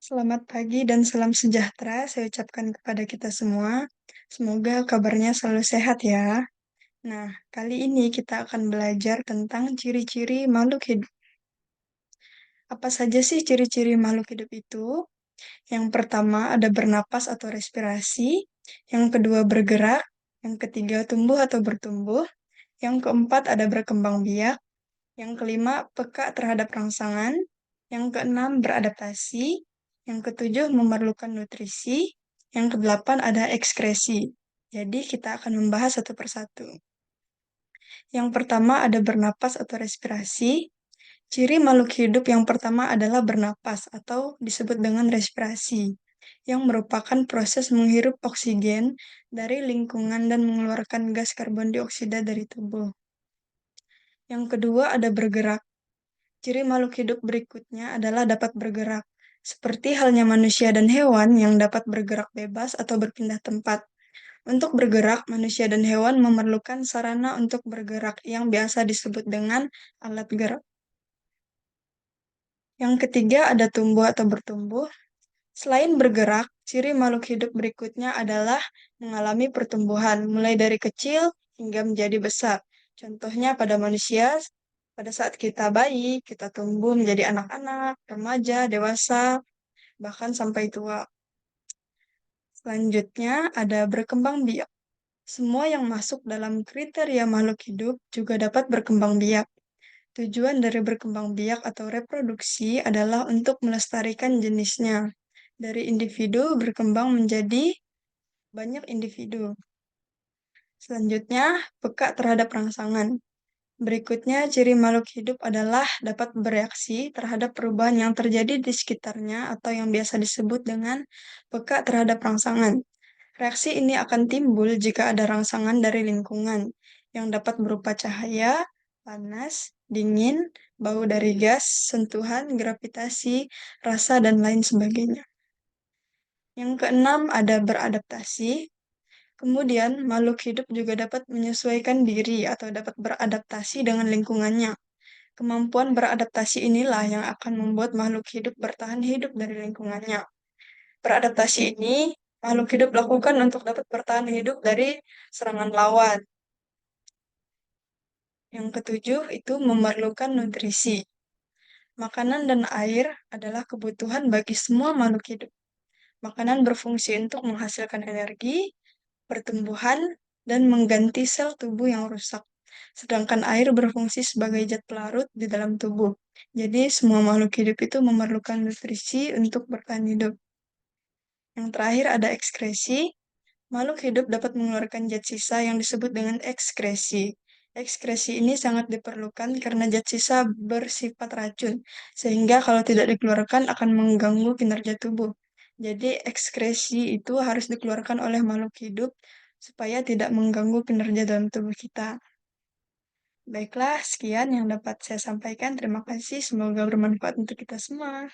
Selamat pagi dan salam sejahtera saya ucapkan kepada kita semua. Semoga kabarnya selalu sehat ya. Nah, kali ini kita akan belajar tentang ciri-ciri makhluk hidup. Apa saja sih ciri-ciri makhluk hidup itu? Yang pertama ada bernapas atau respirasi, yang kedua bergerak, yang ketiga tumbuh atau bertumbuh, yang keempat ada berkembang biak, yang kelima peka terhadap rangsangan, yang keenam beradaptasi, yang ketujuh memerlukan nutrisi, yang kedelapan ada ekskresi. Jadi kita akan membahas satu persatu. Yang pertama ada bernapas atau respirasi. Ciri makhluk hidup yang pertama adalah bernapas atau disebut dengan respirasi, yang merupakan proses menghirup oksigen dari lingkungan dan mengeluarkan gas karbon dioksida dari tubuh. Yang kedua ada bergerak. Ciri makhluk hidup berikutnya adalah dapat bergerak, seperti halnya manusia dan hewan yang dapat bergerak bebas atau berpindah tempat. Untuk bergerak, manusia dan hewan memerlukan sarana untuk bergerak yang biasa disebut dengan alat gerak. Yang ketiga ada tumbuh atau bertumbuh. Selain bergerak, ciri makhluk hidup berikutnya adalah mengalami pertumbuhan, mulai dari kecil hingga menjadi besar. Contohnya pada manusia, pada saat kita bayi, kita tumbuh menjadi anak-anak, remaja, dewasa, bahkan sampai tua. Selanjutnya ada berkembang biak. Semua yang masuk dalam kriteria makhluk hidup juga dapat berkembang biak. Tujuan dari berkembang biak atau reproduksi adalah untuk melestarikan jenisnya. Dari individu berkembang menjadi banyak individu. Selanjutnya, peka terhadap rangsangan. Berikutnya, ciri makhluk hidup adalah dapat bereaksi terhadap perubahan yang terjadi di sekitarnya atau yang biasa disebut dengan peka terhadap rangsangan. Reaksi ini akan timbul jika ada rangsangan dari lingkungan yang dapat berupa cahaya, panas, dingin, bau dari gas, sentuhan, gravitasi, rasa, dan lain sebagainya. Yang keenam ada beradaptasi. Kemudian, makhluk hidup juga dapat menyesuaikan diri atau dapat beradaptasi dengan lingkungannya. Kemampuan beradaptasi inilah yang akan membuat makhluk hidup bertahan hidup dari lingkungannya. Beradaptasi ini makhluk hidup lakukan untuk dapat bertahan hidup dari serangan lawan. Yang ketujuh itu memerlukan nutrisi. Makanan dan air adalah kebutuhan bagi semua makhluk hidup. Makanan berfungsi untuk menghasilkan energi, pertumbuhan, dan mengganti sel tubuh yang rusak. Sedangkan air berfungsi sebagai zat pelarut di dalam tubuh. Jadi semua makhluk hidup itu memerlukan nutrisi untuk bertahan hidup. Yang terakhir ada ekskresi. Makhluk hidup dapat mengeluarkan zat sisa yang disebut dengan ekskresi. Ekskresi ini sangat diperlukan karena zat sisa bersifat racun, sehingga kalau tidak dikeluarkan akan mengganggu kinerja tubuh. Jadi ekskresi itu harus dikeluarkan oleh makhluk hidup supaya tidak mengganggu kinerja dalam tubuh kita. Baiklah, sekian yang dapat saya sampaikan. Terima kasih, semoga bermanfaat untuk kita semua.